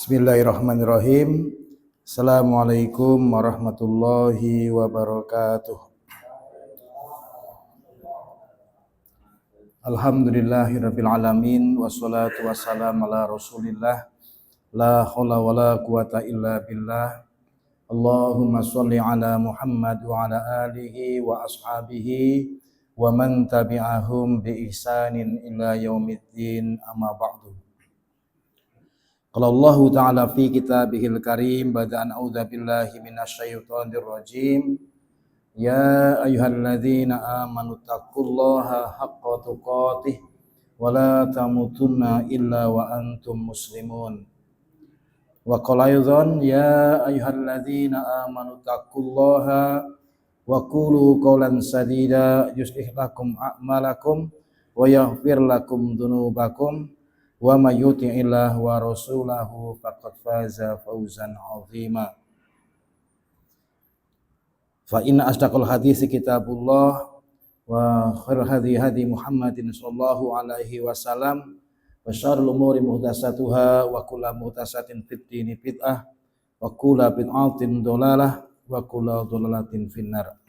Bismillahirrahmanirrahim. Assalamualaikum warahmatullahi wabarakatuh. Alhamdulillahirabbil alamin wassalatu wassalamu ala Rasulillah la haula wala quwata illa billah. Allahumma shalli ala Muhammad wa ala alihi wa ashabihi wa man tabi'ahum bi ihsanin ila yaumiddin, amma ba'du. Qala Allah Ta'ala fi kitabihil karim bada'an a'udza billahi minasyaitonir rajim. Ya ayyuhalladzina amanu taqullaha haqqa tuqatih wa la tamutunna illa wa antum muslimun. Wa qala aidan ya ayyuhalladzina amanu taqullaha wa qulu qawlan sadida yuslih lakum a'malakum wa yaghfir lakum dzunubakum wa may yuti'illah wa rasulahu faqad faza fawzan 'azima. Fa inna asdaqal hadits kitabullah wa khairul hadi Muhammadin sallallahu alaihi wasallam wa syarrul umuri muhdatsatuha wa kullu muhdatsatin fid dini bid'ah wa kullu bid'atin dhalalah wa kullu dhalalatin finnar.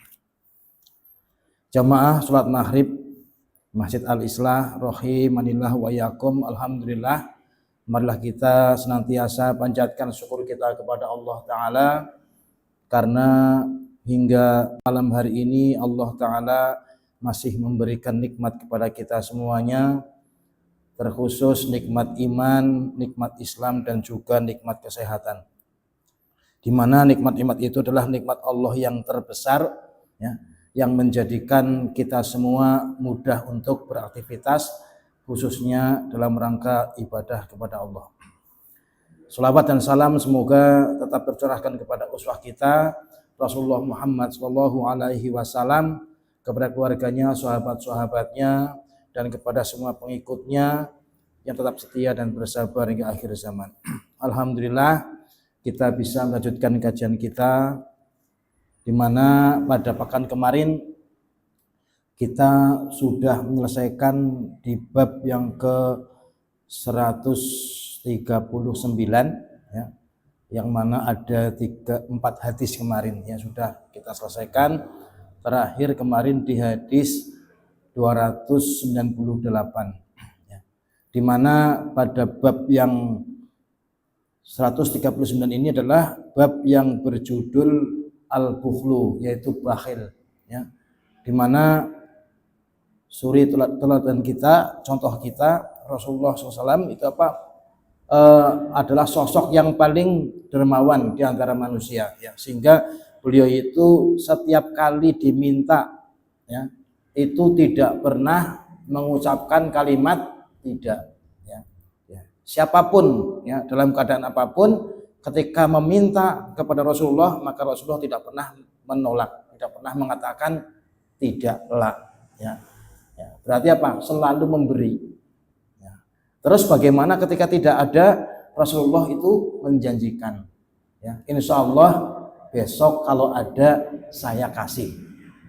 Jamaah salat maghrib Masjid Al-Islah rahimanillah wa iyyakum. Alhamdulillah, marilah kita senantiasa panjatkan syukur kita kepada Allah Ta'ala karena hingga malam hari ini Allah Ta'ala masih memberikan nikmat kepada kita semuanya, terkhusus nikmat iman, nikmat Islam, dan juga nikmat kesehatan, di mana nikmat-nikmat itu adalah nikmat Allah yang terbesar, ya, yang menjadikan kita semua mudah untuk beraktivitas, khususnya dalam rangka ibadah kepada Allah. Salawat dan salam semoga tetap tercurahkan kepada uswah kita Rasulullah Muhammad sallallahu alaihi wasallam, kepada keluarganya, sahabat-sahabatnya, dan kepada semua pengikutnya yang tetap setia dan bersabar hingga akhir zaman. Alhamdulillah, kita bisa melanjutkan kajian kita, di mana pada pekan kemarin kita sudah menyelesaikan di bab yang ke 139, ya, yang mana ada 4 hadis kemarin yang sudah kita selesaikan. Terakhir kemarin di hadis 298, ya, di mana pada bab yang 139 ini adalah bab yang berjudul al-bukhlu, yaitu bakhil, ya, di mana suri teladan kita, contoh kita Rasulullah SAW itu adalah sosok yang paling dermawan di antara manusia, ya, sehingga beliau itu setiap kali diminta, ya, itu tidak pernah mengucapkan kalimat tidak, ya, ya. Siapapun, ya, dalam keadaan apapun, ketika meminta kepada Rasulullah, maka Rasulullah tidak pernah menolak, tidak pernah mengatakan tidaklah, ya. Ya, berarti apa? Selalu memberi, ya. Terus bagaimana ketika tidak ada, Rasulullah itu menjanjikan, ya, insya Allah besok kalau ada saya kasih,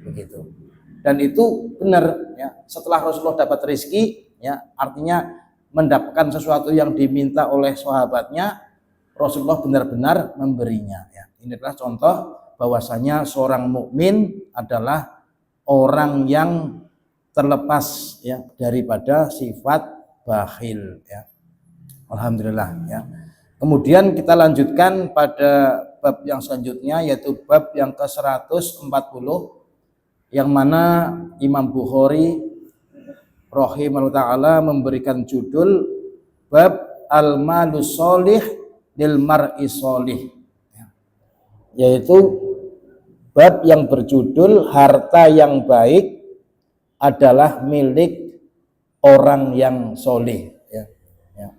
begitu. Dan itu benar, ya. Setelah Rasulullah dapat rezeki, ya, artinya mendapatkan sesuatu yang diminta oleh sahabatnya, Rasulullah benar-benar memberinya, ya. Ini adalah contoh bahwasanya seorang mukmin adalah orang yang terlepas, ya, daripada sifat bakhil, ya. Alhamdulillah, ya. Kemudian kita lanjutkan pada bab yang selanjutnya, yaitu bab yang ke-140, yang mana Imam Bukhari rahimahullah ta'ala memberikan judul bab al-malus sholih lil mar'i sholih, yaitu bab yang berjudul harta yang baik adalah milik orang yang solih, ya. Ya.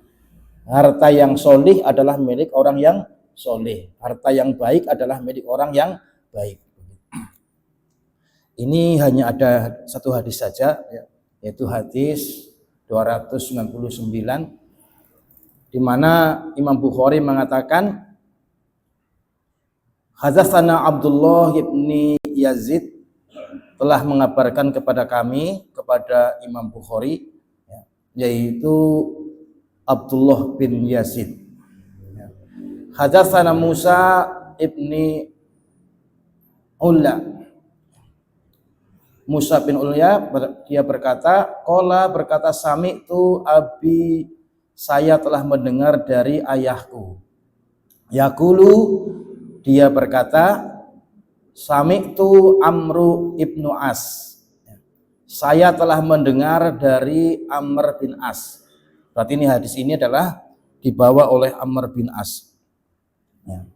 Harta yang solih adalah milik orang yang solih, harta yang baik adalah milik orang yang baik. Ini hanya ada satu hadis saja, ya, yaitu hadis 299, di mana Imam Bukhari mengatakan Hadatsana Abdullah bin Yazid telah mengabarkan kepada kami, kepada Imam Bukhari, ya, yaitu Abdullah bin Yazid, ya. Hadatsana Musa ibni Ulla. Musa bin Ulya dia berkata, qala berkata sami'tu abi, saya telah mendengar dari ayahku. Yaqulu dia berkata, sami'tu Amru ibnu As. Saya telah mendengar dari Amr bin As. Berarti ini hadis ini adalah dibawa oleh Amr bin As. Ya.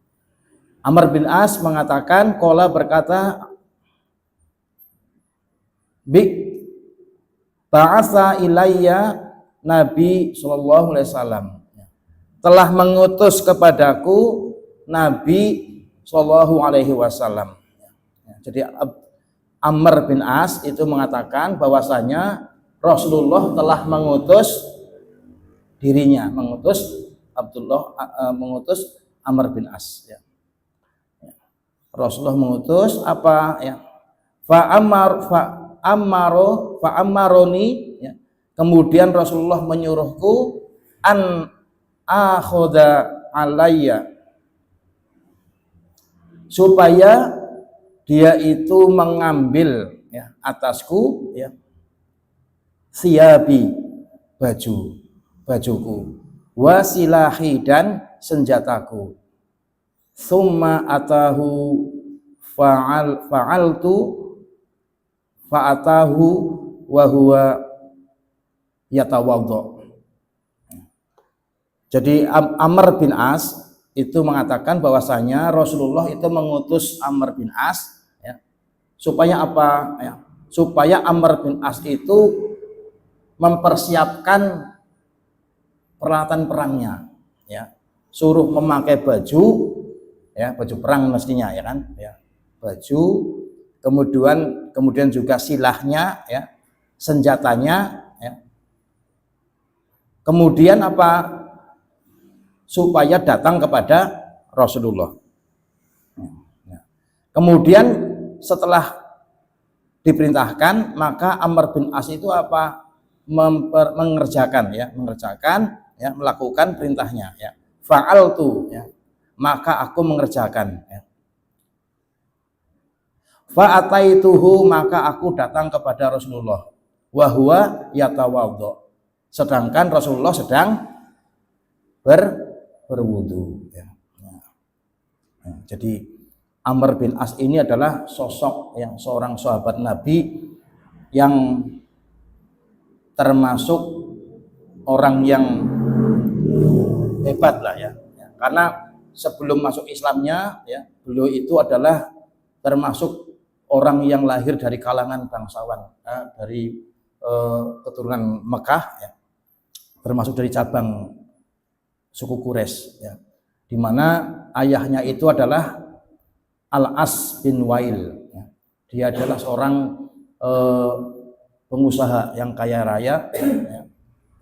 Amr bin As mengatakan, qala berkata, ba'atsa ilayya Nabi sallallahu alaihi wasallam. Telah mengutus kepadaku Nabi sallallahu alaihi wasallam. Jadi Amr bin As itu mengatakan bahwasanya Rasulullah telah mengutus dirinya, mengutus mengutus Amr bin As. Ya. Rasulullah mengutus apa? Ya. Fa'ammaroni. Ya. Kemudian Rasulullah menyuruhku an akhoda alayya, supaya dia itu mengambil ya, atasku ya, siyabi bajuku, wasilahi dan senjataku, summa atahu fa'atahu wa huwa yatawaddo. Jadi Amr bin As itu mengatakan bahwasanya Rasulullah itu mengutus Amr bin As ya, supaya apa ya? Supaya Amr bin As itu mempersiapkan peralatan perangnya ya. Suruh memakai baju ya, baju perang mestinya ya kan ya. Baju, kemudian juga silahnya ya, senjatanya ya. Kemudian apa? Supaya datang kepada Rasulullah. Kemudian setelah diperintahkan, maka Amr bin As itu apa? Mengerjakan ya, melakukan perintahnya ya. Fa'altu ya, maka aku mengerjakan ya. Fa'ataituhu, maka aku datang kepada Rasulullah. Wa huwa yatawaddo, sedangkan Rasulullah sedang berwudu ya. Nah, jadi Amr bin As ini adalah sosok yang seorang sahabat Nabi yang termasuk orang yang hebat lah ya. Karena sebelum masuk Islamnya ya, beliau itu adalah termasuk orang yang lahir dari kalangan bangsawan ya, dari keturunan Mekah ya, termasuk dari cabang suku Quraisy ya, di mana ayahnya itu adalah Al-As bin Wail ya. Dia adalah seorang pengusaha yang kaya raya ya,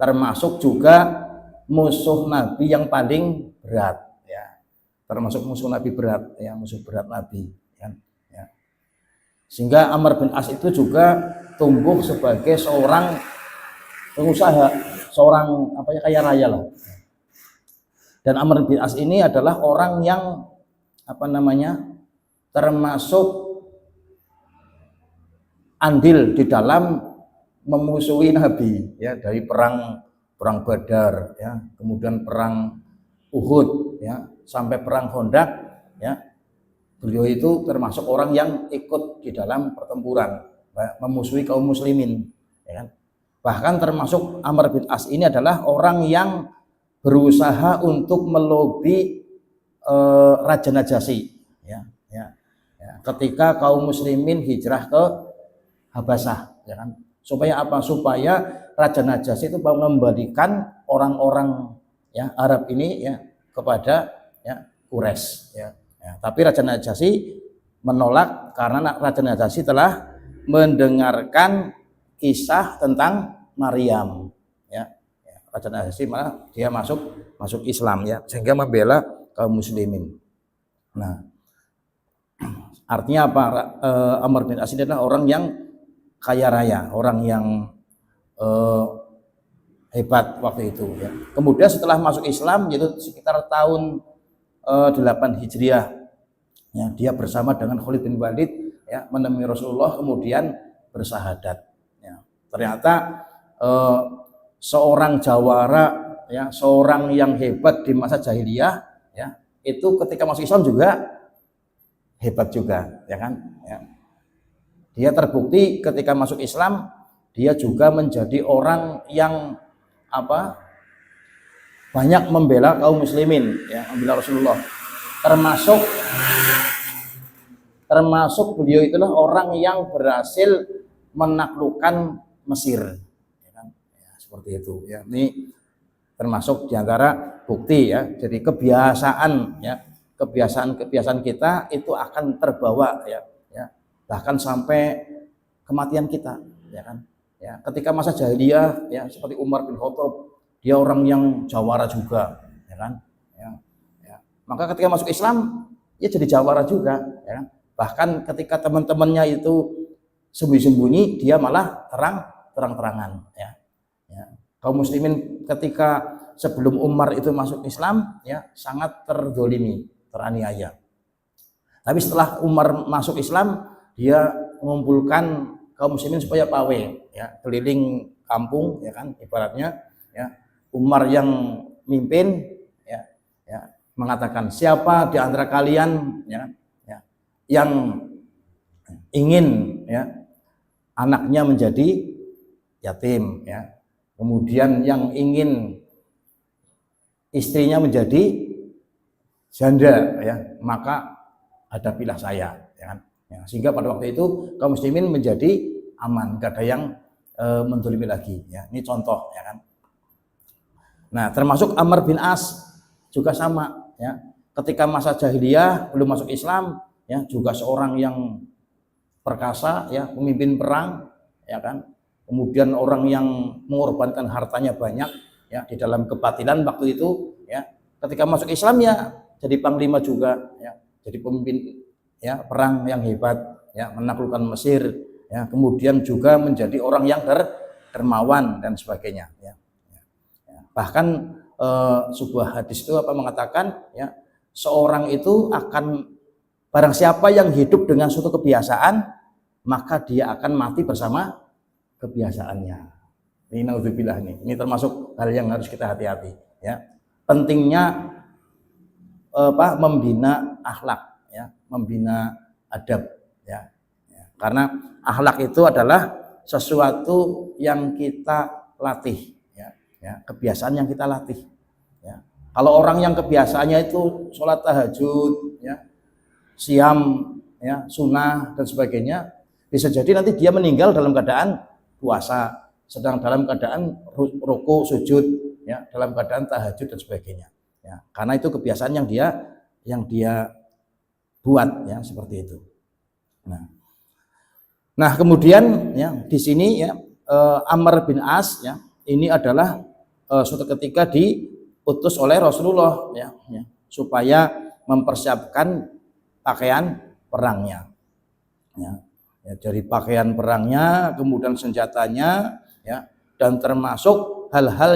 termasuk juga musuh Nabi yang paling berat ya, termasuk musuh Nabi berat ya, musuh berat Nabi ya. Sehingga Amr bin As itu juga tumbuh sebagai seorang pengusaha, seorang apa ya, kaya raya lah. Dan Amr bin As ini adalah orang yang apa namanya, termasuk andil di dalam memusuhi Nabi ya, dari perang Badar ya, kemudian perang Uhud ya, sampai perang Khandaq ya. Beliau itu termasuk orang yang ikut di dalam pertempuran memusuhi kaum muslimin ya kan? Bahkan termasuk Amr bin As ini adalah orang yang berusaha untuk melobi Raja Najasyi ya, ketika kaum muslimin hijrah ke Habasah ya kan, supaya apa? Supaya Raja Najasyi itu mengembalikan orang-orang ya Arab ini ya kepada ya Quraisy ya. Tapi Raja Najasyi menolak karena Raja Najasyi telah mendengarkan kisah tentang Maryam ya. Raja Najasyi malah dia masuk Islam ya, sehingga membela kaum muslimin. Nah, artinya apa? Amr bin As adalah orang yang kaya raya, orang yang hebat waktu itu ya. Kemudian setelah masuk Islam, yaitu sekitar tahun 8 Hijriah. Ya, dia bersama dengan Khalid bin Walid ya menemui Rasulullah kemudian bersahadat. Ya, ternyata seorang jawara ya, seorang yang hebat di masa jahiliyah ya, itu ketika masuk Islam juga hebat juga, ya kan? Ya. Dia terbukti ketika masuk Islam dia juga menjadi orang yang apa? Banyak membela kaum muslimin, ya, membela Rasulullah. Termasuk beliau itulah orang yang berhasil menaklukkan Mesir, ya kan? Ya, seperti itu. Ya, ini termasuk diantara bukti ya. Jadi kebiasaan ya, kebiasaan kita itu akan terbawa ya, ya bahkan sampai kematian kita, ya kan? Ya, ketika masa jahiliyah ya seperti Umar bin Khattab, dia orang yang jawara juga, ya kan? Ya, ya. Maka ketika masuk Islam, dia jadi jawara juga, ya kan? Bahkan ketika teman-temannya itu sembunyi-sembunyi, dia malah terang-terangan, ya. Ya. Kaum muslimin ketika sebelum Umar itu masuk Islam, ya sangat terdolimi, teraniaya. Tapi setelah Umar masuk Islam, dia mengumpulkan kaum muslimin supaya pawe, ya keliling kampung, ya kan, ibaratnya, ya Umar yang mimpin, ya, ya mengatakan siapa di antara kalian, ya, ya yang ingin, ya anaknya menjadi yatim, ya kemudian yang ingin istrinya menjadi janda, ya maka hadapilah saya, ya kan? Ya, sehingga pada waktu itu kaum muslimin menjadi aman, gak ada yang mendolimi lagi, ya ini contoh, ya kan? Nah termasuk Amr bin As juga sama, ya ketika masa jahiliyah belum masuk Islam, ya juga seorang yang perkasa, ya pemimpin perang, ya kan? Kemudian orang yang mengorbankan hartanya banyak, ya di dalam kebatilan waktu itu, ya ketika masuk Islam ya jadi panglima juga, ya jadi pemimpin ya perang yang hebat, ya menaklukkan Mesir, ya kemudian juga menjadi orang yang dermawan dan sebagainya, ya. Bahkan sebuah hadis itu apa mengatakan, ya seorang itu akan, barang siapa yang hidup dengan suatu kebiasaan maka dia akan mati bersama kebiasaannya. Ini naudzubillah nih. Ini termasuk hal yang harus kita hati-hati, ya. Pentingnya membina akhlak, ya, membina adab, ya. Ya. Karena akhlak itu adalah sesuatu yang kita latih, ya. Ya, kebiasaan yang kita latih, ya. Kalau orang yang kebiasaannya itu sholat tahajud, ya, siam, ya, sunnah dan sebagainya, bisa jadi nanti dia meninggal dalam keadaan puasa, sedang dalam keadaan ruku, sujud, ya, dalam keadaan tahajud dan sebagainya, ya. Karena itu kebiasaan yang dia buat, ya seperti itu. Nah kemudian ya di sini ya Amr bin As, ya ini adalah suatu ketika diutus oleh Rasulullah, ya supaya mempersiapkan pakaian perangnya, ya. Ya, dari pakaian perangnya, kemudian senjatanya, ya, dan termasuk hal-hal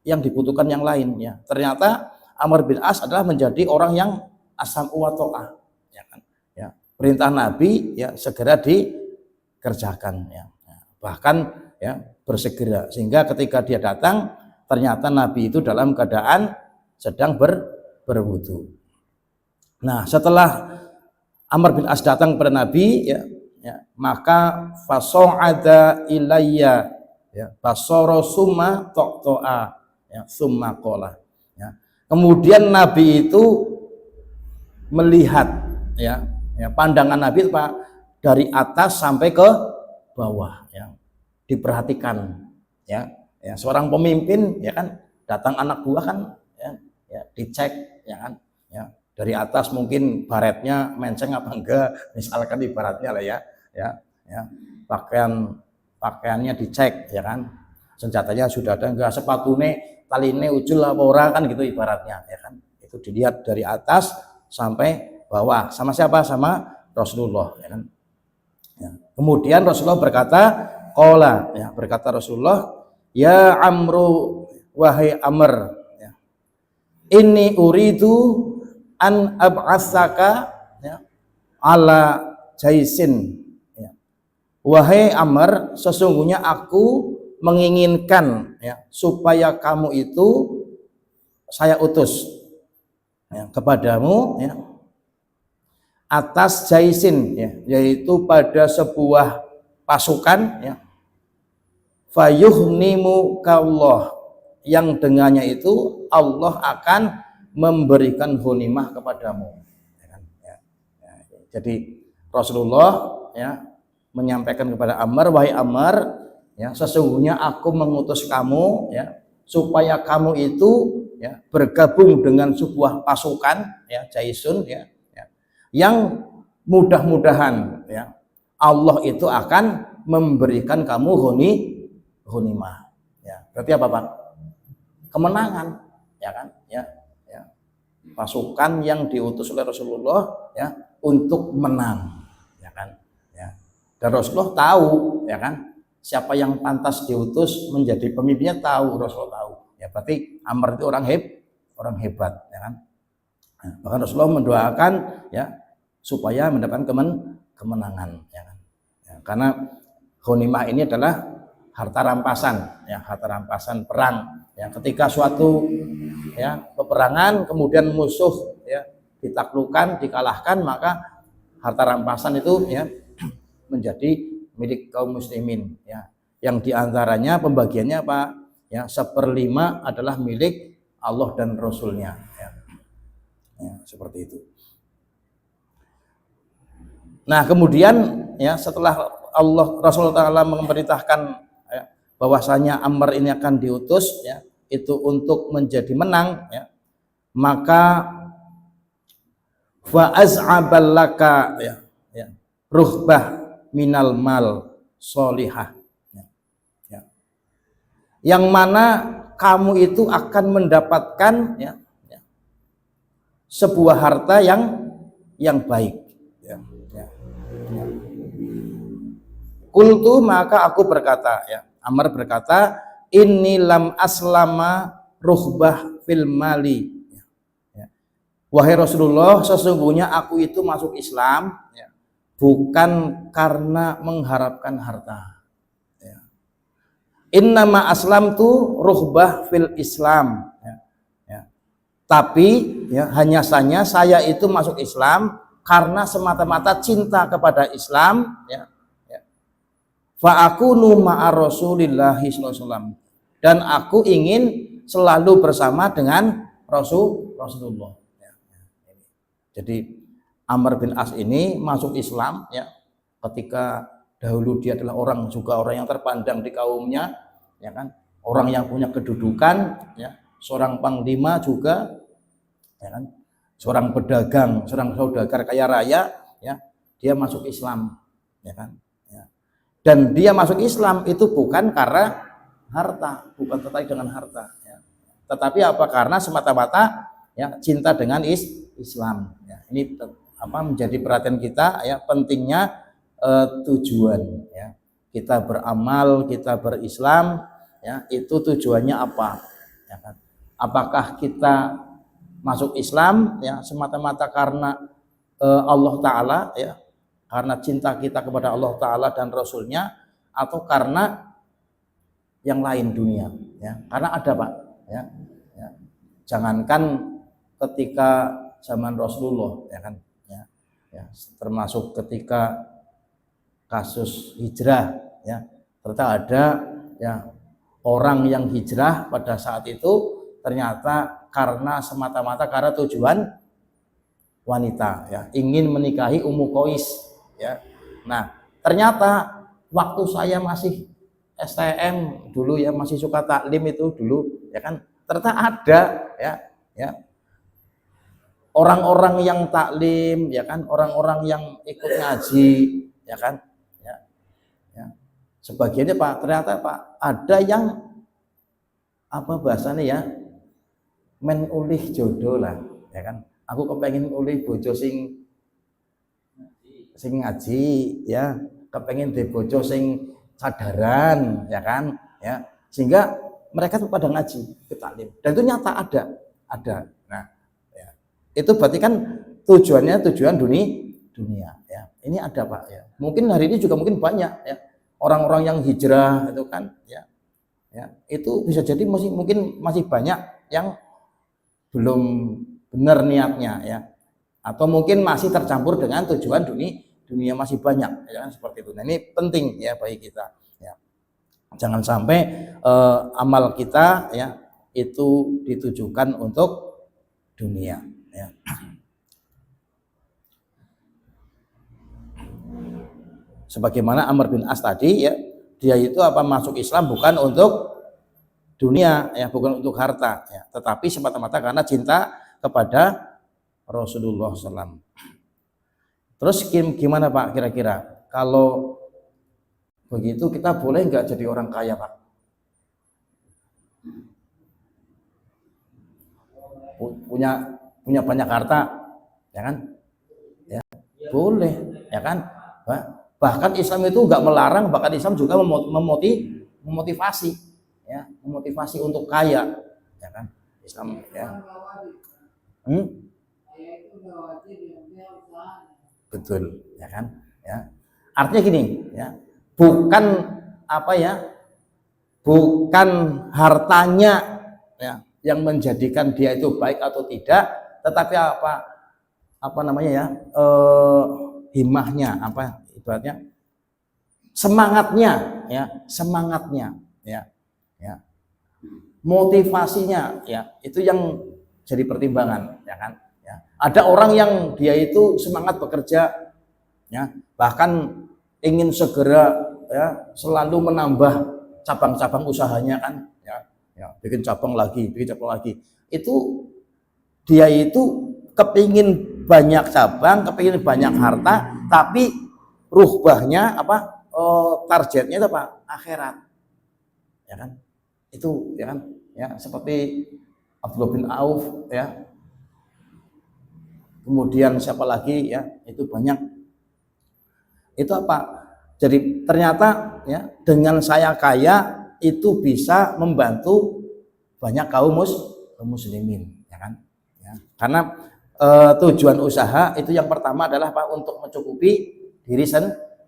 yang dibutuhkan yang lain, ya. Ternyata Amr bin As adalah menjadi orang yang asam wa ta'ah, ya kan? Ya, perintah Nabi ya segera dikerjakan, ya. Bahkan ya bersegera, sehingga ketika dia datang ternyata Nabi itu dalam keadaan sedang berwudu. Nah, setelah Amr bin As datang kepada Nabi, ya, ya maka faso'ada ilayya, ya basoro summa to'to'a, ya summa kola, ya. Kemudian Nabi itu melihat, ya, ya pandangan Nabi Pak dari atas sampai ke bawah, ya diperhatikan, ya, ya seorang pemimpin, ya kan, datang anak buah kan, ya, ya dicek, ya kan, ya dari atas mungkin baretnya menceng apa enggak, misalkan ibaratnya lah, ya, ya, ya pakaiannya dicek, ya kan, senjatanya sudah ada enggak, sepatune taline ujul apa ora kan gitu ibaratnya, ya kan, itu dilihat dari atas sampai bawah. Sama siapa? Sama Rasulullah, ya kan. Ya. Kemudian Rasulullah berkata, qala, ya berkata Rasulullah, ya Amru, wahai Amr, ya Inni uridu an ab'atsaka ya, ala jaisin ya. Wahai Amr, sesungguhnya aku menginginkan ya, supaya kamu itu saya utus ya, kepadamu ya, atas jaisin ya, yaitu pada sebuah pasukan ya, fayuhnimu kallah, yang dengannya itu Allah akan memberikan ghanimah kepadamu ya kan? Jadi Rasulullah ya menyampaikan kepada Ammar, wahai Ammar ya, sesungguhnya aku mengutus kamu ya, supaya kamu itu ya bergabung dengan sebuah pasukan ya, jaisun ya, yang mudah-mudahan ya Allah itu akan memberikan kamu ghanimah ya. Berarti apa Pak? Kemenangan ya kan ya, pasukan yang diutus oleh Rasulullah ya untuk menang ya kan ya. Dan Rasulullah tahu ya kan siapa yang pantas diutus menjadi pemimpinnya, tahu, Rasulullah tahu ya. Berarti Amr itu orang hebat ya kan. Nah, bahkan Rasulullah mendoakan ya supaya mendapatkan kemenangan ya kan ya, karena ghanimah ini adalah harta rampasan ya, harta rampasan perang ya. Ketika suatu ya peperangan kemudian musuh ya ditaklukkan, dikalahkan, maka harta rampasan itu ya menjadi milik kaum muslimin ya, yang diantaranya pembagiannya apa ya, 1/5 adalah milik Allah dan Rasulnya ya. Ya, seperti itu. Nah kemudian ya setelah Rasulullah Ta'ala memerintahkan bahwasanya Ammar ini akan diutus ya itu untuk menjadi menang ya, maka fa az'aballaka ya, ruhbah minal mal solihah ya, ya. Yang mana kamu itu akan mendapatkan ya, sebuah harta yang baik ya, ya. Kultu, maka aku berkata ya, Ammar berkata, inni lam aslama ruhbah fil mali ya. Wahai Rasulullah, sesungguhnya aku itu masuk Islam ya, bukan karena mengharapkan harta ya. Innama aslamtu ruhbah fil Islam ya, ya. Tapi ya, hanya saja saya itu masuk Islam karena semata-mata cinta kepada Islam ya. Fa'akunu ma'a Rasulillahi sallallahu alaihi wasallam, dan aku ingin selalu bersama dengan Rasulullah ya. Jadi Amr bin As ini masuk Islam ya ketika dahulu dia adalah orang yang terpandang di kaumnya ya kan, orang yang punya kedudukan ya, seorang panglima juga ya kan, seorang pedagang, seorang saudagar kaya raya ya, dia masuk Islam ya kan. Dan dia masuk Islam itu bukan karena harta, bukan tertarik dengan harta ya. Tetapi apa? Karena semata-mata ya cinta dengan Islam ya. Ini apa menjadi perhatian kita ya, pentingnya tujuan ya. Kita beramal, kita berislam ya, itu tujuannya apa ya kan? Apakah kita masuk Islam ya semata-mata karena Allah Ta'ala ya, karena cinta kita kepada Allah Ta'ala dan Rasulnya, atau karena yang lain dunia ya. Karena ada Pak ya, ya. Jangankan ketika zaman Rasulullah ya kan ya, ya, termasuk ketika kasus hijrah ya, ternyata ada ya orang yang hijrah pada saat itu ternyata karena semata-mata karena tujuan wanita ya, ingin menikahi Ummu Qais ya. Nah ternyata waktu saya masih STM dulu ya, masih suka taklim itu dulu ya kan, ternyata ada ya orang-orang yang taklim ya kan, orang-orang yang ikut ngaji ya kan ya. Sebagiannya Pak, ternyata Pak ada yang apa bahasanya ya, men ulih jodoh lah ya kan, aku kepengen ulih bojo sing ngaji ya, kepengen di bojo sing sadaran ya kan ya, sehingga mereka tuh pada ngaji ke taklim, dan itu nyata ada Itu berarti kan tujuannya tujuan dunia ya. Ini ada Pak ya. Mungkin hari ini juga mungkin banyak ya orang-orang yang hijrah itu kan ya. Ya, itu bisa jadi mungkin masih banyak yang belum benar niatnya ya. Atau mungkin masih tercampur dengan tujuan dunia masih banyak ya kan seperti itu. Nah, ini penting ya bagi kita ya. Jangan sampai amal kita ya itu ditujukan untuk dunia ya. Sebagaimana Amr bin As tadi ya, dia itu masuk Islam bukan untuk dunia ya, bukan untuk harta ya, tetapi semata-mata karena cinta kepada Rasulullah SAW. Terus gimana Pak kira-kira kalau begitu kita boleh nggak jadi orang kaya Pak? Punya banyak harta ya kan? Ya boleh ya kan? Bahkan Islam itu nggak melarang, bahkan Islam juga memotivasi ya, memotivasi untuk kaya ya kan? Islam ya. Betul ya kan ya. Artinya gini ya, bukan bukan hartanya ya yang menjadikan dia itu baik atau tidak, tetapi himahnya ibaratnya semangatnya ya motivasinya ya, itu yang jadi pertimbangan ya kan ya. Ada orang yang dia itu semangat bekerja ya, bahkan ingin segera ya selalu menambah cabang-cabang usahanya kan ya, bikin cabang lagi, itu dia itu kepingin banyak cabang, kepingin banyak harta, tapi ruhbahnya targetnya itu akhirat ya kan, itu ya kan ya, seperti Abdullah bin Auf ya, kemudian siapa lagi ya, itu banyak. Itu jadi ternyata ya dengan saya kaya itu bisa membantu banyak kaum muslimin ya kan ya. Karena tujuan usaha itu yang pertama adalah untuk mencukupi diri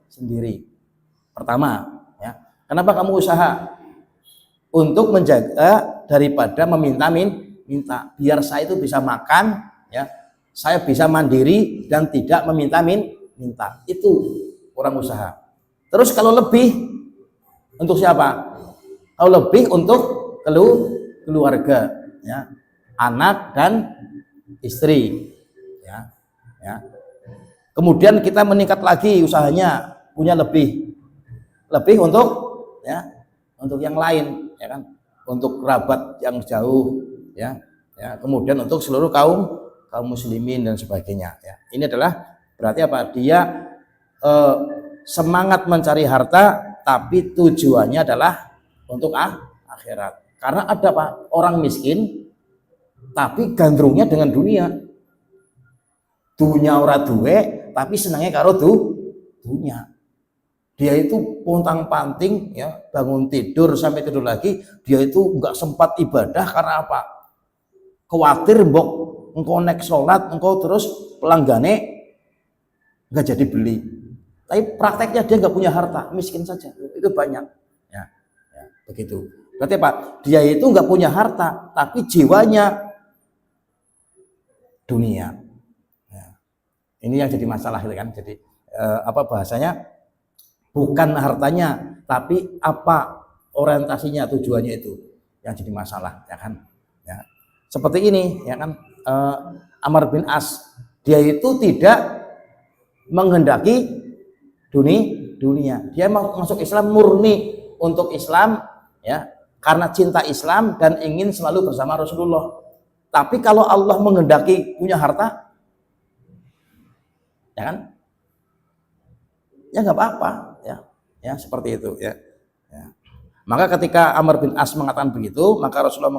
sendiri pertama ya. Kenapa kamu usaha? Untuk menjaga daripada minta, biar saya itu bisa makan ya, saya bisa mandiri dan tidak minta. Itu orang usaha. Terus kalau lebih untuk siapa? Kalau lebih untuk keluarga ya, anak dan istri ya. Kemudian kita meningkat lagi usahanya, punya lebih untuk yang lain ya kan, untuk kerabat yang jauh ya, kemudian untuk seluruh kaum muslimin dan sebagainya ya. Ini adalah berarti dia semangat mencari harta tapi tujuannya adalah untuk akhirat. Karena ada orang miskin tapi gandrungnya dengan dunia ora duwe tapi senangnya karo dunia. Dia itu pontang-panting ya, bangun tidur sampai tidur lagi, dia itu nggak sempat ibadah karena khawatir engkau nek sholat engkau terus pelanggane nggak jadi beli. Tapi prakteknya dia nggak punya harta, miskin saja, itu banyak ya begitu. Berarti dia itu nggak punya harta tapi jiwanya dunia ya. Ini yang jadi masalah kan. Jadi bahasanya bukan hartanya tapi orientasinya, tujuannya itu yang jadi masalah ya kan ya. Seperti ini ya kan, Amr bin As dia itu tidak menghendaki dunia, dia masuk Islam murni untuk Islam ya, karena cinta Islam dan ingin selalu bersama Rasulullah. Tapi kalau Allah menghendaki punya harta ya kan ya nggak apa-apa ya seperti itu ya. Maka ketika Amr bin As mengatakan begitu, maka Rasulullah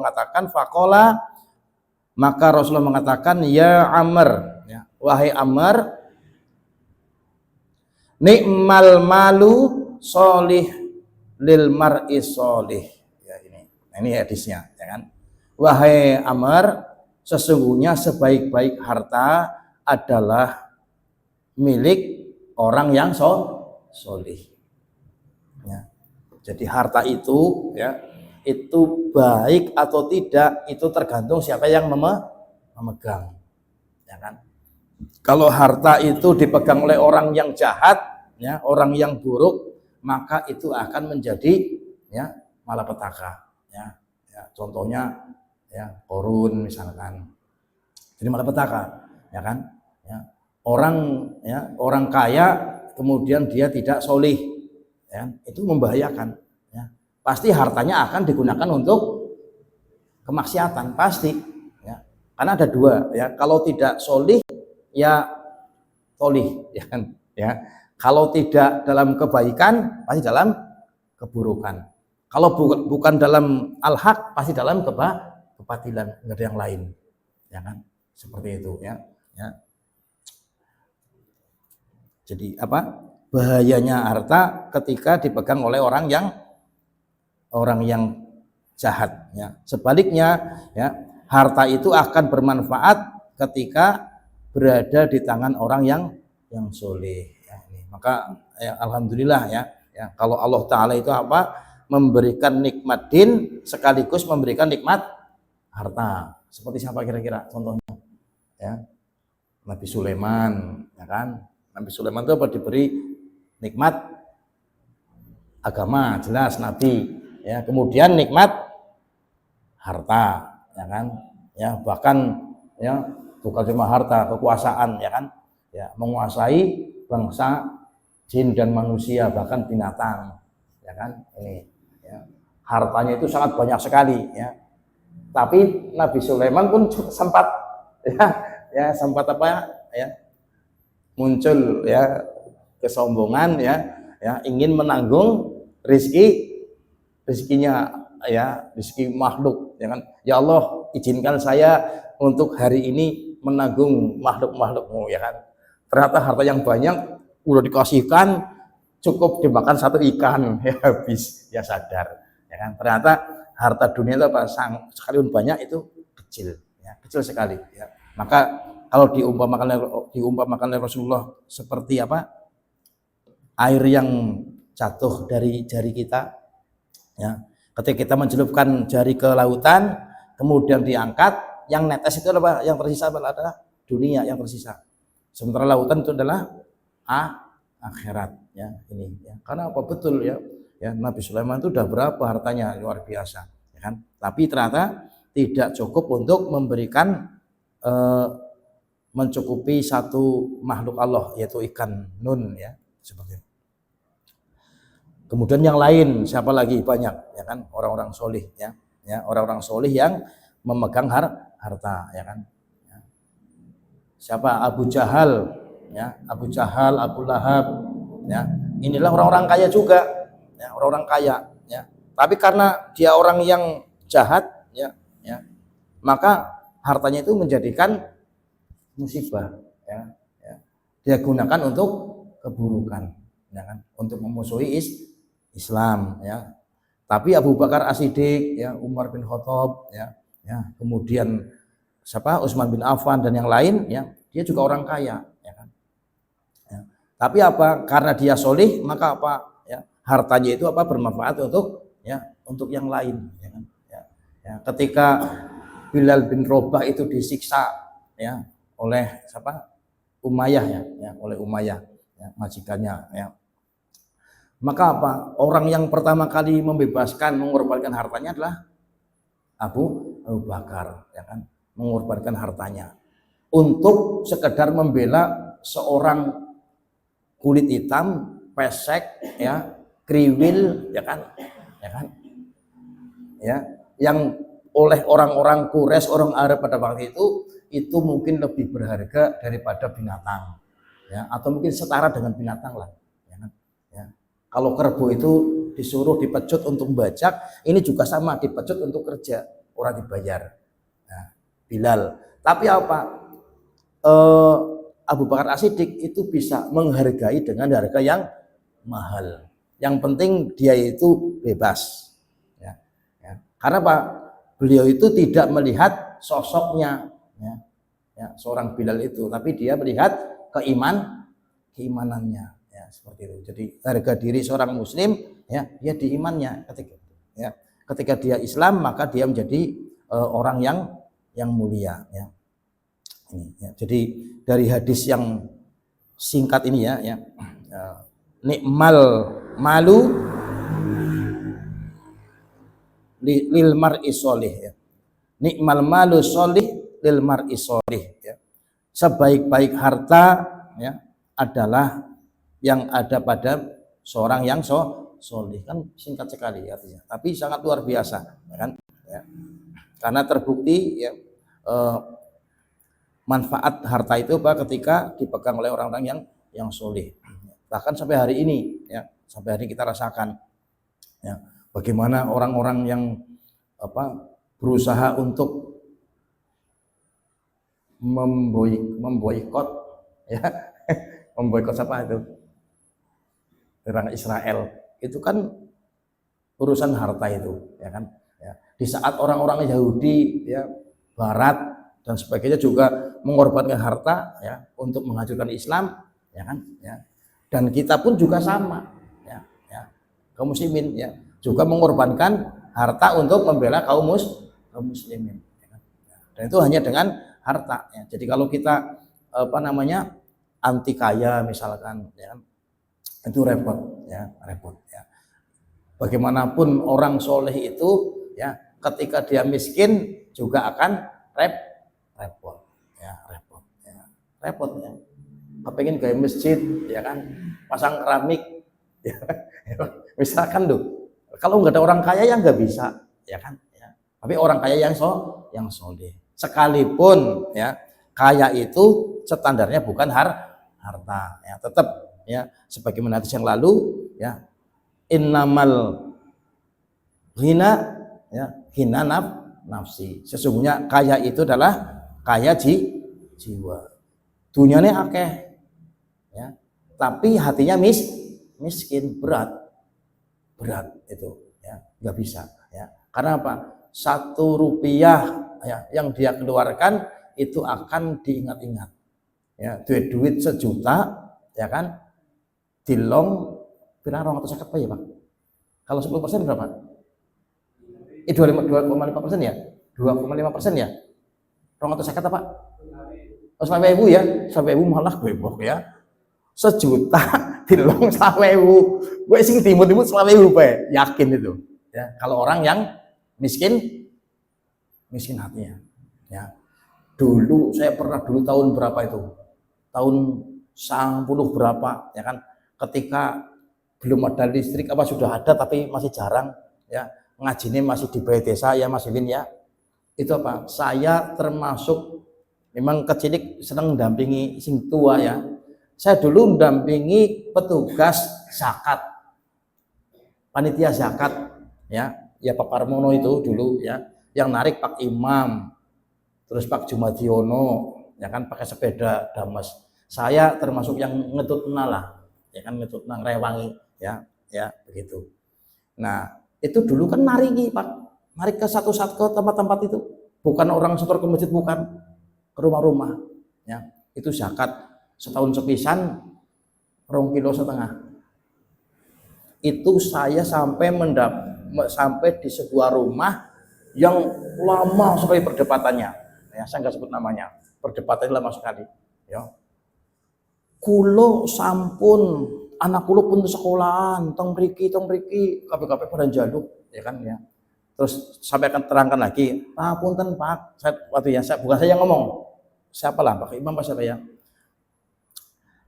mengatakan ya Amr ya, wahai Amr, nikmal malu solih lil mar'i solih ya. Ini hadisnya ya kan, wahai Amr, sesungguhnya sebaik-baik harta adalah milik orang yang solih. Ya. Jadi harta itu ya itu baik atau tidak itu tergantung siapa yang memegang. Ya kan? Kalau harta itu dipegang oleh orang yang jahat, ya, orang yang buruk, maka itu akan menjadi ya malapetaka. Ya, ya, contohnya ya korun misalkan, jadi malapetaka, ya kan? Ya, orang kaya kemudian dia tidak solih, ya, itu membahayakan. Ya, pasti hartanya akan digunakan untuk kemaksiatan pasti. Ya, karena ada dua, ya, kalau tidak solih ya tolih, ya kan, ya kalau tidak dalam kebaikan pasti dalam keburukan, kalau bukan dalam al-haq pasti dalam kebatilan, nggak ada yang lain, ya kan, seperti itu ya, ya. Jadi apa bahayanya harta ketika dipegang oleh orang yang jahat, ya. Sebaliknya ya harta itu akan bermanfaat ketika berada di tangan orang yang soleh, ya, ini. Maka ya, alhamdulillah ya, ya kalau Allah Ta'ala itu apa memberikan nikmat din sekaligus memberikan nikmat harta. Seperti siapa kira-kira contohnya? Ya, Nabi Sulaiman, ya kan? Nabi Sulaiman itu apa diberi nikmat agama, jelas Nabi, ya. Kemudian nikmat harta, ya kan? Ya bahkan ya bukan cuma harta, kekuasaan, ya kan, ya menguasai bangsa jin dan manusia bahkan binatang, ya kan, ini ya. Hartanya itu sangat banyak sekali, ya. Tapi Nabi Sulaiman pun sempat ya sempat apa ya muncul ya kesombongan, ya ingin menanggung rizkinya, ya rizki makhluk, ya kan, ya Allah izinkan saya untuk hari ini menanggung makhluk-makhlukmu, ya kan. Ternyata harta yang banyak udah dikasihkan cukup dimakan satu ikan, ya habis, ya sadar, ya kan. Ternyata harta dunia itu apa sekalipun banyak itu kecil, ya kecil sekali, ya. Maka kalau diumpamakan oleh Rasulullah seperti apa air yang jatuh dari jari kita, ya ketika kita mencelupkan jari ke lautan kemudian diangkat, yang netes itu adalah yang tersisa adalah dunia yang tersisa, sementara lautan itu adalah akhirat, ya ini, ya. Karena apa betul ya, ya Nabi Sulaiman itu udah berapa hartanya luar biasa, ya kan, tapi ternyata tidak cukup untuk memberikan mencukupi satu makhluk Allah yaitu ikan nun, ya seperti itu. Kemudian yang lain siapa lagi banyak, ya kan, orang-orang solih, ya orang-orang solih yang memegang harta, ya kan, ya. Siapa Abu Jahal, ya Abu Jahal, Abu Lahab, ya inilah orang-orang kaya juga, ya orang-orang kaya, ya tapi karena dia orang yang jahat, ya maka hartanya itu menjadikan musibah, ya dia gunakan untuk keburukan, ya kan, untuk memusuhi Islam, ya. Tapi Abu Bakar As-Siddiq, ya Umar bin Khattab, ya kemudian siapa Utsman bin Affan dan yang lain, ya dia juga orang kaya, ya kan, ya. Tapi apa karena dia solih maka apa ya hartanya itu apa bermanfaat untuk yang lain, ya kan, ya ketika Bilal bin Rabah itu disiksa, ya oleh siapa Umayyah, ya oleh Umayyah, ya majikannya, ya. Maka apa orang yang pertama kali membebaskan mengorbankan hartanya adalah Abu Bakar, ya kan, mengorbankan hartanya untuk sekedar membela seorang kulit hitam, pesek, ya kriwil, ya kan, ya yang oleh orang-orang Quraisy, orang Arab pada waktu itu mungkin lebih berharga daripada binatang, ya atau mungkin setara dengan binatang lah, ya kan, ya. Kalau kerbau itu disuruh dipecut untuk membajak, ini juga sama dipecut untuk kerja, orang dibayar. Nah, Bilal. Tapi apa? Abu Bakar As-Siddiq itu bisa menghargai dengan harga yang mahal. Yang penting dia itu bebas. Ya. Karena apa? Beliau itu tidak melihat sosoknya, ya seorang Bilal itu, tapi dia melihat keimanannya, ya seperti itu. Jadi harga diri seorang muslim, ya dia di imannya. Ketika dia Islam, maka dia menjadi orang yang mulia, ya. Ini, ya. Jadi dari hadis yang singkat ini ya, nikmal malu lil mar'i sholih, ya. Nikmal malu sholih lil mar'i sholih, ya. Sebaik-baik harta, ya, adalah yang ada pada seorang yang sholih. Kan singkat sekali artinya, tapi sangat luar biasa, ya kan? Ya. Karena terbukti, ya, manfaat harta itu ketika dipegang oleh orang-orang yang sholih. Bahkan sampai hari ini, ya, sampai hari ini kita rasakan, ya, bagaimana orang-orang yang berusaha untuk memboikot, ya, memboikot apa itu? Orang Israel itu kan urusan harta itu, ya kan? Ya. Di saat orang-orang Yahudi, ya, Barat dan sebagainya juga mengorbankan harta, ya, untuk menghancurkan Islam, ya kan? Ya. Dan kita pun juga sama, ya, kaum muslimin, ya, juga mengorbankan harta untuk membela kaum muslimin, ya kan? Dan itu hanya dengan harta, ya. Jadi kalau kita anti kaya misalkan, ya, itu repot, ya, repot, ya. Bagaimanapun orang soleh itu, ya, ketika dia miskin juga akan repot, ya, repot, ya, repot, ya. Kepengen gaya masjid, ya kan, pasang keramik, ya. Misalkan tuh, kalau nggak ada orang kaya yang nggak bisa, ya kan, ya. Tapi orang kaya yang soleh, sekalipun, ya, kaya itu standarnya bukan harta, ya, tetap, ya, sebagaimana hadis yang lalu, ya, innamal ghina, ya, ghina nafsi. Sesungguhnya kaya itu adalah kaya jiwa. Dunyanya akeh, ya, tapi hatinya miskin, berat itu, ya, nggak bisa, ya. Karena apa? 1 rupiah, ya, yang dia keluarkan itu akan diingat-ingat, ya. Duit 1 juta, ya kan, dilong pirang 250 apa ya Pak? Kalau 10% berapa? 2,5% ya? 2,5% ya? 250 apa? Oh, 100.000 ya? 100.000 malah gue bok, ya. 1 juta dilong 100.000. Gue sing timut-timut 100.000 Pak. Yakin itu. Ya, kalau orang yang miskin hatinya, ya. Dulu saya pernah tahun berapa itu? Tahun 90 berapa, ya kan? Ketika belum ada listrik, apa sudah ada tapi masih jarang, ya, ngajinya masih di balai desa, ya Mas Ilin, ya. Itu apa? Saya termasuk memang kecilik senang mendampingi sing tua, ya. Saya dulu mendampingi petugas zakat, panitia zakat, ya Pak Parmono itu dulu, ya, yang narik Pak Imam, terus Pak Jumadiono, ya kan, pakai sepeda damas. Saya termasuk yang ngetut lah, ya kan, ngetut nang rewangi, ya begitu. Nah itu dulu kan narik Pak, narik ke satu-satu ke tempat-tempat itu, bukan orang setor ke masjid, bukan, ke rumah-rumah, ya. Itu zakat setahun sepisan 2,5 kilo. Itu saya sampai di sebuah rumah yang lama sekali perdebatannya, ya, saya nggak sebut namanya, perdebatannya lama sekali, ya. Kulo sampun, anak kulo pun sekolahan, tong mriki kabeh-kabeh pada njaluk, ya kan, ya. Terus sampai akan terangkan lagi, punten Pak, bukan saya yang ngomong, siapa lah, Pak Imam, Pak siapa, ya.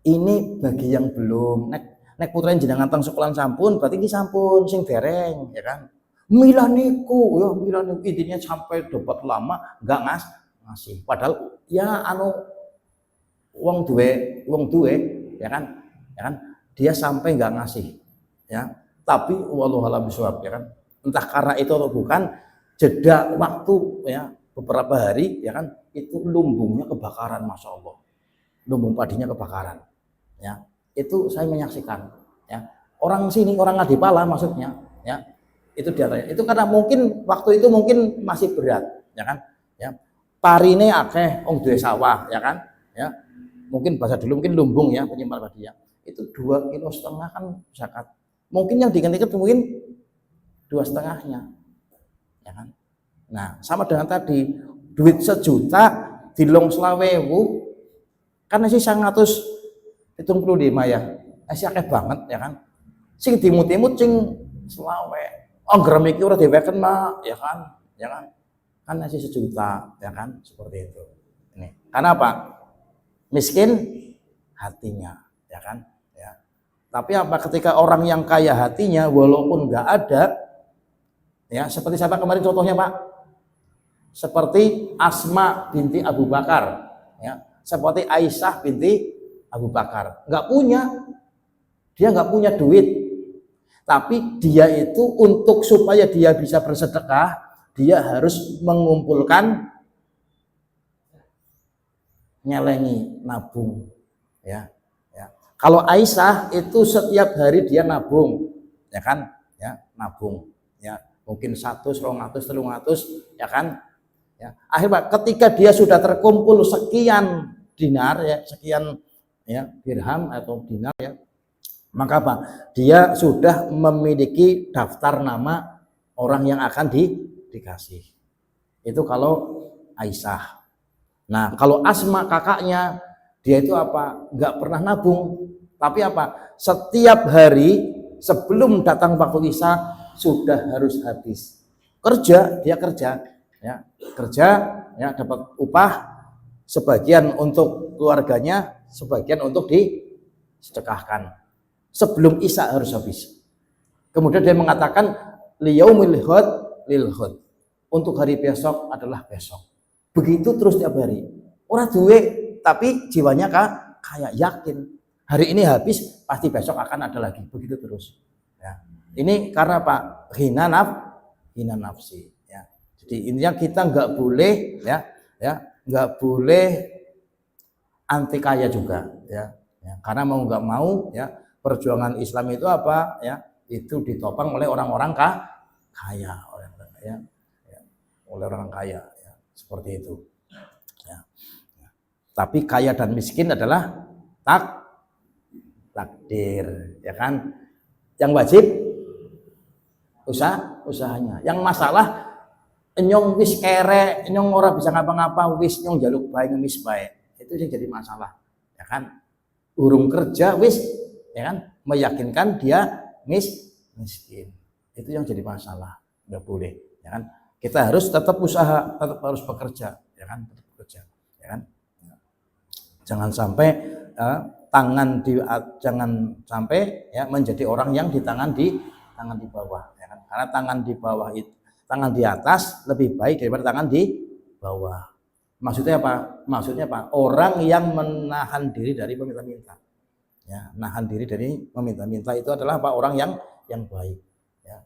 Ini bagi yang belum nek putra jenengan teng sekolahan sampun, berarti ini sampun sing dereng, ya kan. Milah niku, intinya sampai debat lama nggak ngasih. Padahal ya wong duwe, ya kan, dia sampai nggak ngasih, ya. Tapi wallahu a'lam bishawab, ya kan. Entah karena itu atau bukan, jeda waktu, ya, beberapa hari, ya kan, itu lumbungnya kebakaran, masya Allah, lumbung padinya kebakaran, ya. Itu saya menyaksikan, ya. Orang sini, orang Ngadipala maksudnya, ya, itu diantaranya. Itu karena mungkin waktu itu mungkin masih berat, ya kan, ya. parine akeh, wong duwe sawah, ya kan? Ya. Mungkin bahasa dulu mungkin lumbung ya, penyimpan padi ya. Itu 2,5 kilo kan zakat. Mungkin yang dikit-dikit mungkin 2,5-nya, ya kan? Nah, sama dengan tadi duit 1 juta dilong 20.000 kan masih 170 di Maya. Masih akeh banget ya kan. Sing dimut-imut sing 20. Anggrem iki ora diweken, Mak, ya kan? Ya kan? Kan masih 1 juta, ya kan? Seperti itu. Ini. Karena apa? Miskin hatinya, ya kan? Ya. Tapi apa ketika orang yang kaya hatinya walaupun nggak ada, ya seperti siapa kemarin contohnya Pak? Seperti Asma binti Abu Bakar, ya. Seperti Aisyah binti Abu Bakar, nggak punya, dia nggak punya duit, tapi dia itu untuk supaya dia bisa bersedekah, dia harus mengumpulkan, nyelengi, nabung, ya. Kalau Aisyah itu setiap hari dia nabung, ya kan, ya nabung, ya mungkin 100, 200, 300, ya kan, ya. Akhirnya ketika dia sudah terkumpul sekian dinar, ya sekian ya dirham atau dinar, ya maka apa? Dia sudah memiliki daftar nama orang yang akan dikasih. Itu kalau Aisyah. Nah, kalau Asma kakaknya, dia itu apa? Nggak pernah nabung. Tapi apa? Setiap hari sebelum datang waktu Isya sudah harus habis. Kerja, dia kerja, ya kerja, ya dapat upah, sebagian untuk keluarganya, sebagian untuk disedekahkan. Sebelum Isya harus habis. Kemudian dia mengatakan liyaumil ghad lil ghad. Untuk hari besok adalah besok. Begitu terus tiap hari. Orang duwe tapi jiwanya kayak yakin. Hari ini habis pasti besok akan ada lagi. Begitu terus. Ya. Ini karena Pak hina nafsi. Ya. Jadi intinya kita nggak boleh nggak boleh anti kaya juga. Ya. Karena mau nggak mau ya. Perjuangan Islam itu apa ya, itu ditopang oleh orang-orang kaya, oleh orang kaya ya, seperti itu ya. Tapi kaya dan miskin adalah takdir, ya kan. Yang wajib usahanya, yang masalah nyong wis kere, nyong ora bisa ngapa-ngapa, wis nyong jaluk bae ngemis bae, itu yang jadi masalah, ya kan. Urung kerja wis, ya kan, meyakinkan dia miskin, itu yang jadi masalah. Nggak boleh, ya kan. Kita harus tetap usaha, tetap harus bekerja, ya kan, tetap bekerja, ya kan. Jangan sampai jangan sampai ya menjadi orang yang di tangan di bawah, ya kan. Karena tangan di bawah itu, tangan di atas lebih baik daripada tangan di bawah. Maksudnya apa? Maksudnya apa? Orang yang menahan diri dari meminta-minta. Ya, nahan diri dari meminta-minta itu adalah apa? Orang yang baik. Ya.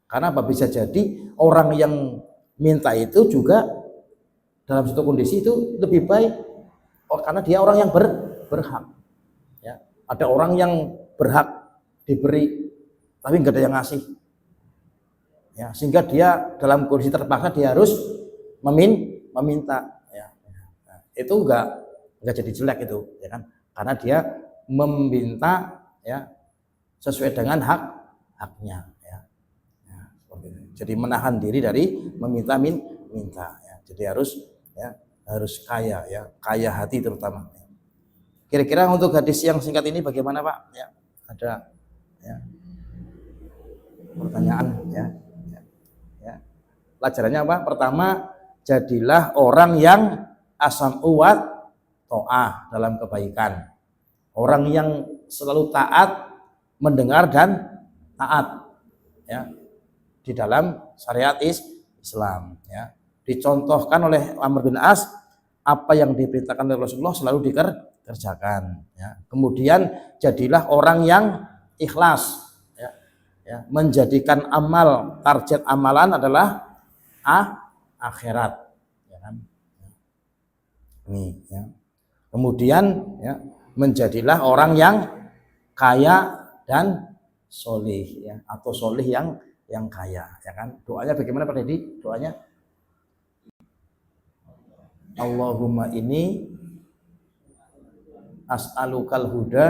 Karena apa? Bisa jadi orang yang minta itu juga dalam suatu kondisi itu lebih baik. Karena dia orang yang berhak. Ya. Ada orang yang berhak diberi, tapi nggak ada yang ngasih. Ya, sehingga dia dalam kondisi terpaksa dia harus meminta. Ya. Nah, itu nggak jadi jelek itu, ya kan? Karena dia meminta ya sesuai dengan haknya, ya. Ya, seperti itu. Jadi menahan diri dari minta ya. Jadi harus kaya ya, kaya hati terutama. Kira-kira untuk hadis yang singkat ini bagaimana Pak? Ya, ada ya pertanyaan ya. Pelajarannya apa? Pertama, jadilah orang yang asam uwat to'ah dalam kebaikan. Orang yang selalu taat, mendengar dan taat ya di dalam syariat Islam ya. Dicontohkan oleh Amr bin As, apa yang diperintahkan oleh Rasulullah selalu dikerjakan ya. Kemudian jadilah orang yang ikhlas ya, menjadikan amal, target amalan adalah akhirat, ya kan? Ini ya. Kemudian ya, menjadilah orang yang kaya dan solih ya, atau solih yang kaya, ya kan? Doanya bagaimana Pak Dedi? Doanya Allahumma ini as'alukal huda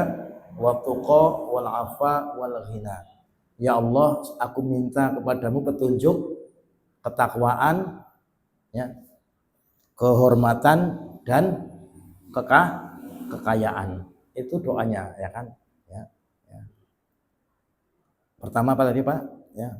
wa tuqa wal afa wal ghina. Ya Allah, aku minta kepadamu petunjuk, ketakwaan, ya, kehormatan dan kekayaan. Itu doanya, ya kan? Ya, ya. Pertama apa tadi, Pak? Ya.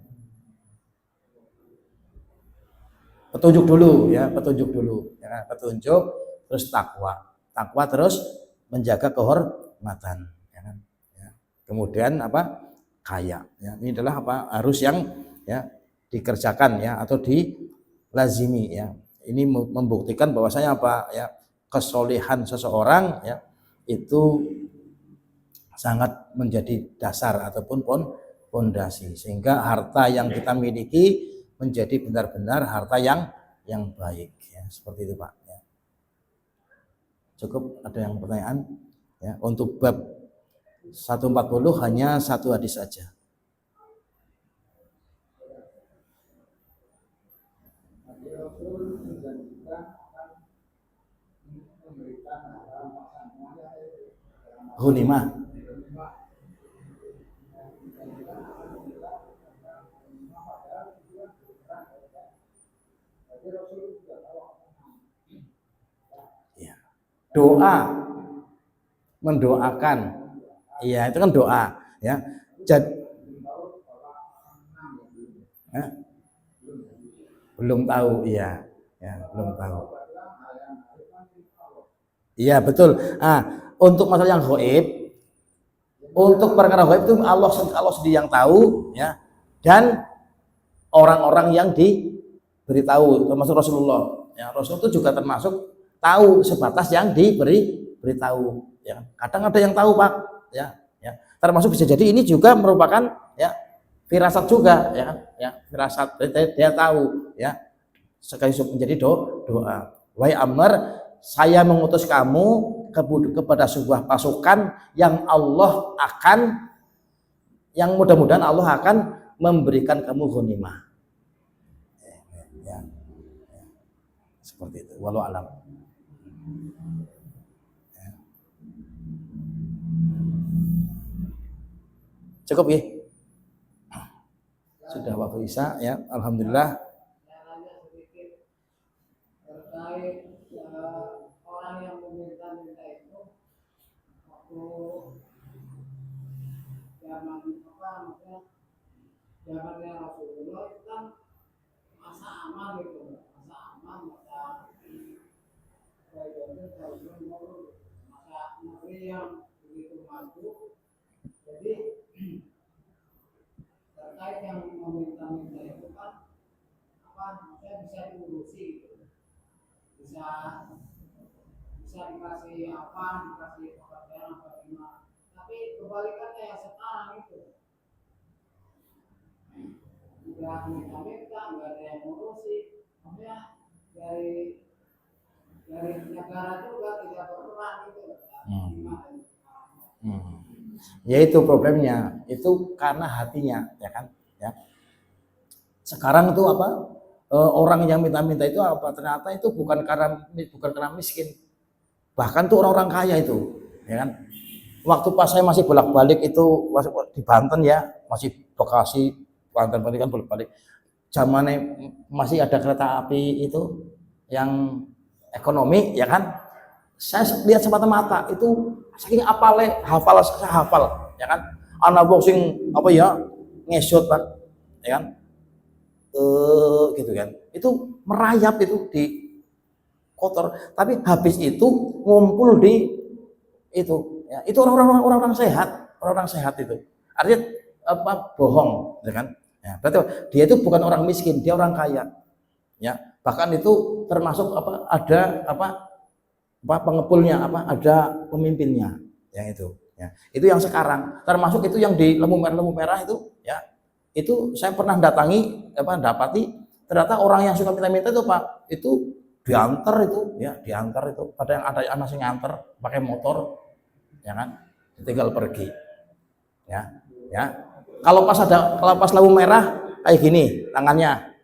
Petunjuk dulu, ya, petunjuk dulu, ya, petunjuk, terus takwa terus menjaga kehormatan, ya kan? Ya. Kemudian apa? Kaya. Ya. Ini adalah apa? Harus yang ya dikerjakan ya atau dilazimi ya. Ini membuktikan bahwasanya apa ya? Kesolehan seseorang ya itu sangat menjadi dasar ataupun pondasi, sehingga harta yang kita miliki menjadi benar-benar harta yang baik ya, seperti itu Pak ya. Cukup, ada yang pertanyaan ya? Untuk bab 140 hanya satu hadis saja. Ghanimah. Ya. Doa, mendoakan, iya itu kan doa, ya. Belum tahu, iya, ya belum tahu. Iya betul. Untuk masalah yang gaib, untuk perkara gaib itu Allah sendiri yang tahu, ya, dan orang-orang yang diberitahu, termasuk Rasulullah. Ya, Rasul itu juga termasuk tahu sebatas yang diberitahu. Ya, kadang ada yang tahu Pak, ya, ya. Termasuk bisa jadi ini juga merupakan ya firasat juga, ya kan? Ya, firasat dia tahu, ya. Sekali menjadi doa. Wahai Amr, saya mengutus kamu kepada sebuah pasukan yang mudah-mudahan Allah akan memberikan kamu ghanimah. Ya. Seperti itu. Walau alam. Ya. Cukup ya? Sudah waktu Isya ya. Alhamdulillah. Terkait orang yang meminta-minta itu waktu zamannya Rasulullah itu kan masa aman gitu, masa negeri yang begitu maju. Jadi terkait yang meminta-minta itu kan maksudnya bisa diurusi gitu. Bisa dikasih dikasih pekerjaan apa gimana. Tapi kebalikannya yang sekarang itu udah minta-minta, nggak ada yang ngurusi. Maksudnya dari negara juga tidak berperan gitu. Ya itu problemnya, itu karena hatinya, ya kan? Ya. Sekarang itu apa? Orang yang minta-minta itu apa? Ternyata itu bukan karena miskin, bahkan tuh orang-orang kaya itu, ya kan? Waktu pas saya masih bolak-balik itu di Banten ya, masih Bekasi, Banten kan bolak-balik. Zamannya masih ada kereta api itu yang ekonomi, ya kan? Saya lihat semata-mata itu saking saya hafal, ya kan? Anak boxing apa ya ngesot Pak, ya kan? Gitu kan, itu merayap itu di kotor, tapi habis itu ngumpul di itu, ya, itu orang-orang sehat itu, artinya apa bohong, ya kan? Ya, berarti dia itu bukan orang miskin, dia orang kaya, ya, bahkan itu termasuk apa ada pengepulnya, ada pemimpinnya, yang itu, ya, itu yang sekarang, termasuk itu yang di lembu merah itu, ya. Itu saya pernah dapati ternyata orang yang suka minta-minta itu Pak, itu diantar itu, pada yang ada anak yang nganter pakai motor, ya kan, tinggal pergi, ya. Kalau pas lampu merah kayak gini tangannya,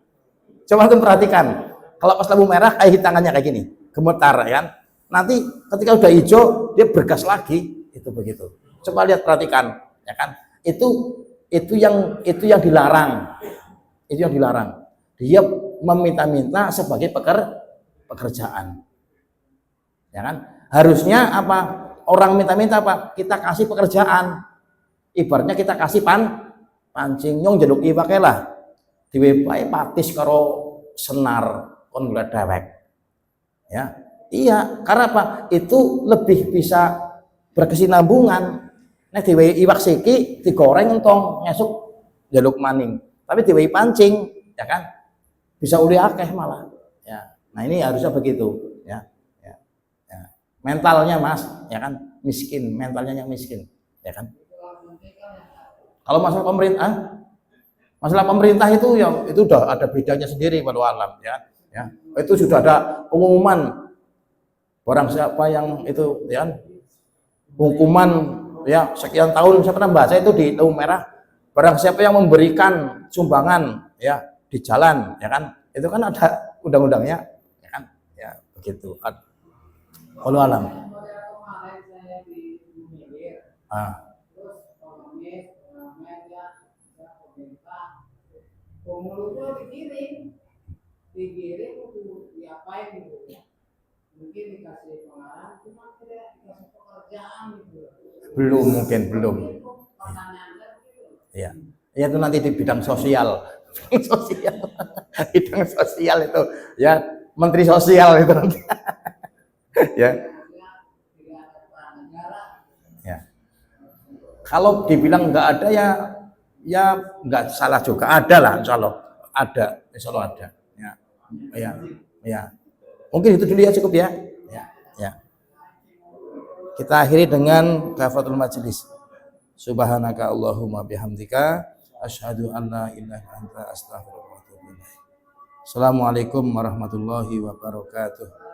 coba tuh perhatikan, kalau pas lampu merah kayak tangannya kayak gini, gemetar kan. Nanti ketika udah hijau dia bergas lagi, itu begitu. Coba lihat, perhatikan, ya kan? Itu yang dilarang. Itu yang dilarang. Dia meminta-minta sebagai pekerjaan. Ya kan? Harusnya apa? Orang minta-minta apa? Kita kasih pekerjaan. Ibaratnya kita kasih pancing nyong jaluk iwake lah. Diwepai patis karo senar kon gula dewek. Ya. Iya, karena apa? Itu lebih bisa berkesinambungan. Nek diwehi iwak siki digoreng entong ngesuk jaluk maning. Tapi diwehi pancing, ya kan? Bisa uli akeh malah. Ya. Nah, ini harusnya begitu, ya. Ya. Ya. Mentalnya Mas, ya kan? Miskin, mentalnya yang miskin, ya kan? Kalau masalah pemerintah itu ya itu udah ada bedanya sendiri walau alam, ya. Ya. Itu sudah ada pengumuman barang siapa yang itu, ya, hukuman ya sekian tahun. Saya pernah baca itu di lampu merah, barang siapa yang memberikan sumbangan ya di jalan, ya kan, itu kan ada undang-undangnya, ya kan, ya begitu. Walau alam. Digiring untuk diapain gitu ya, mungkin dikasih pengarahan, cuma tidak dikasih pekerjaan gitu. Belum ya, ya itu nanti di bidang sosial bidang sosial itu ya, menteri sosial itu nanti ya. Ya, kalau dibilang nggak ada ya nggak salah juga, ada lah, insya Allah ada, ya, ya. Mungkin itu dulu ya, cukup ya. Ya. Kita akhiri dengan kafaratul majlis. Subhanaka Allahumma bihamdika asyhadu an la ilaha illa anta astaghfiruka wa atubu ilaik. Assalamualaikum warahmatullahi wabarakatuh.